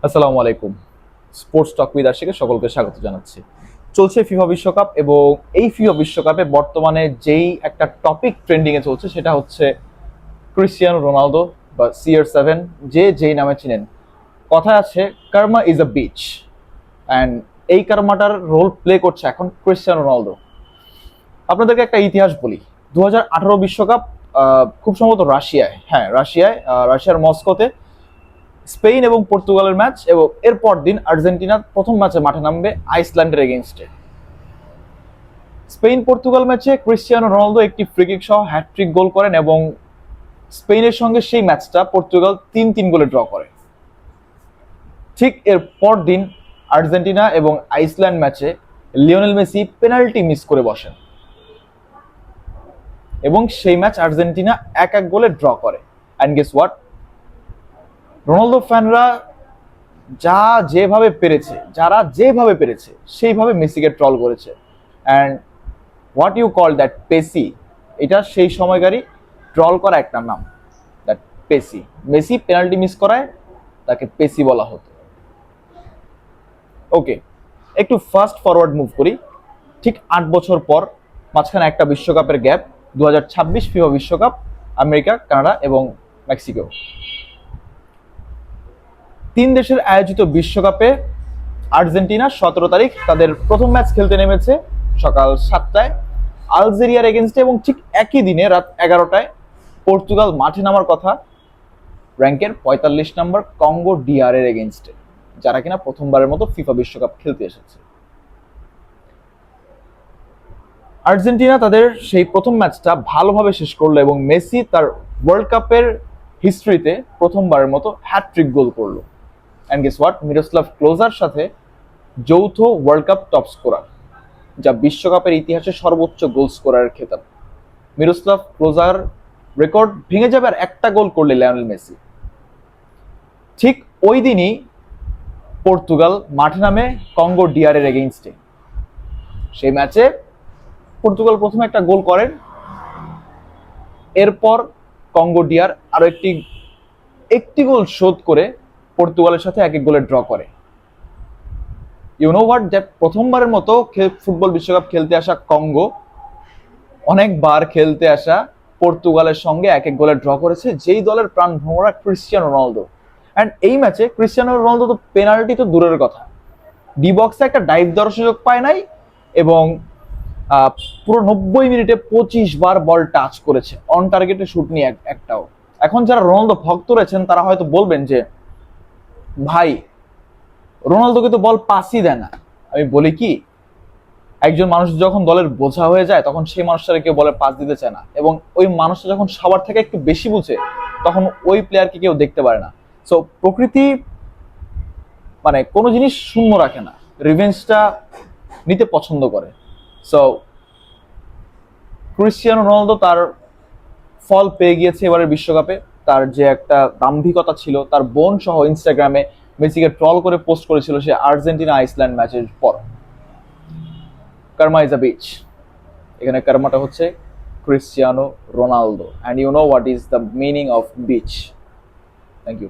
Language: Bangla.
আসসালামু আলাইকুম। স্পোর্টস টক উইথ আশিকে সকলকে স্বাগত জানাচ্ছি। চলছে ফিফা বিশ্বকাপ এবং এই ফিফা বিশ্বকাপে বর্তমানে যেই একটা টপিক ট্রেন্ডিং এ চলছে সেটা হচ্ছে ক্রিস্টিয়ানো রোনালদো বা CR7, যে যেই নামে চিনেন। কথায় আছে Karma is a beach, and এই কার্মাটার রোল প্লে করছে এখন ক্রিস্টিয়ানো রোনালদো। আপনাদেরকে একটা ইতিহাস বলি। 2018 বিশ্বকাপ খুব সম্ভবত রাশিয়ায়, রাশিয়ার মস্কোতে স্পেন এবং পর্তুগালের ম্যাচ, এবং এরপর দিন আর্জেন্টিনার প্রথম ম্যাচে মাঠে নামবে আইসল্যান্ডের এগেইনস্টে। স্পেন পর্তুগাল ম্যাচে ক্রিস্টিয়ানো রোনালদো একটি ফ্রিকিক সহ হ্যাটট্রিক গোল করেন এবং স্পেনের সঙ্গে সেই ম্যাচটা পর্তুগাল 3-3 গোলে ড্র করে। ঠিক এর পর দিন আর্জেন্টিনা এবং আইসল্যান্ড ম্যাচে লিওনেল মেসি পেনাল্টি মিস করে বসেন এবং সেই ম্যাচ আর্জেন্টিনা 1-1 গোলে ড্র করে। অ্যান্ড গেস হোয়াট, রোনালদো ফ্যানরা যারা যেভাবে পেরেছে সেইভাবে মেসিকে ট্রল করেছে। And what you call that Pessi, এটা সেই সময়কারই ট্রল করা একটা নাম, that Pessi. Messi penalty miss করায় তাকে পেসি বলা হতো। ওকে, একটু ফাস্ট ফরওয়ার্ড মুভ করি। ঠিক 8 বছর পর, মাঝখানে একটা বিশ্বকাপের গ্যাপ, 2026 ফিফা বিশ্বকাপ, আমেরিকা, কানাডা এবং মেক্সিকো, 3 দেশের আয়োজিত বিশ্বকাপে আর্জেন্টিনা 17 তারিখ তাদের প্রথম ম্যাচ খেলতে নেমেছে সকাল 7টায় আলজেরিয়ার এগেনস্টে, এবং ঠিক একই দিনে রাত 11টায় পর্তুগাল মাঠে নামার কথা র্যাঙ্কের 45 নম্বর কঙ্গো ডিআর এর এগেনস্টে, যারা কিনা প্রথমবারের মতো ফিফা বিশ্বকাপ খেলতে এসেছে। আর্জেন্টিনা তাদের সেই প্রথম ম্যাচটা ভালোভাবে শেষ করলো এবং মেসি তার ওয়ার্ল্ড কাপের হিস্ট্রিতে প্রথমবারের মতো হ্যাটট্রিক গোল করলো। অ্যান্ড গেস হোয়াট, মিরোস্লাভ ক্লোজার সাথে যৌথ ওয়ার্ল্ড কাপ টপ স্কোরার, যা বিশ্বকাপের ইতিহাসে সর্বোচ্চ গোল স্কোরারের খেতাব। মিরোস্লাভ ক্লোজার রেকর্ড ভেঙে যাবে আর একটা গোল করলে লিওনেল মেসি। ঠিক ওই দিনই পর্তুগাল মাঠে নামে কঙ্গো ডিআর এর এগেইনস্টে। সেই ম্যাচে পর্তুগাল প্রথমে একটা গোল করেন, এরপর কঙ্গো ডিআর আরো একটি গোল শোধ করে পর্তুগালের সাথে 1-1 গোলে ড্র করে। ইউ নো হোয়াট, দ্যাট প্রথমবারের মতো ফুটবল বিশ্বকাপ খেলতে আসা কঙ্গো অনেকবার খেলতে আসা পর্তুগালের সঙ্গে 1-1 গোলে ড্র করেছে, যেই দলের প্রাণ ভোমরা ক্রিস্টিয়ানো রোনালদো। অ্যান্ড এই ম্যাচে ক্রিস্টিয়ানো রোনালদো তো পেনাল্টি তো দূরের কথা, ডি বক্সে একটা ডাইভ দেওয়ার সুযোগ পায় নাই, এবং পুরো 90 মিনিটে 25 বার বল টাচ করেছে, অন টার্গেটে শুট নিয়ে একটাও। এখন যারা রোনালদো ভক্ত রয়েছেন তারা হয়তো বলবেন যে ভাই, রোনালদোকে তো বল পাসই দেয় না। আমি বলি কি, একজন মানুষ যখন দলের বোঝা হয়ে যায় তখন সেই মানুষটাকে কেউ বলে পাস দিতে চায় না, এবং ওই মানুষটা যখন সবার থেকে একটু বেশি বুঝে তখন ওই প্লেয়ারকে কেউ দেখতে পারে না। সো প্রকৃতি মানে কোনো জিনিস শূন্য রাখে না, রিভেঞ্জটা নিতে পছন্দ করে। সো ক্রিস্টিয়ানো রোনালদো তার ফল পেয়ে গিয়েছে এবারের বিশ্বকাপে। তার যে একটা দাম্ভিকতা ছিল, তার বোন সহ ইনস্টাগ্রামে মেসিকে ট্রল করে পোস্ট করেছিল সে আর্জেন্টিনা আইসল্যান্ড ম্যাচের পর। কার্মা ইজ আ বিচ, এখানে কার্মাটা হচ্ছে Cristiano Ronaldo, and you know what is the meaning of bitch. Thank you.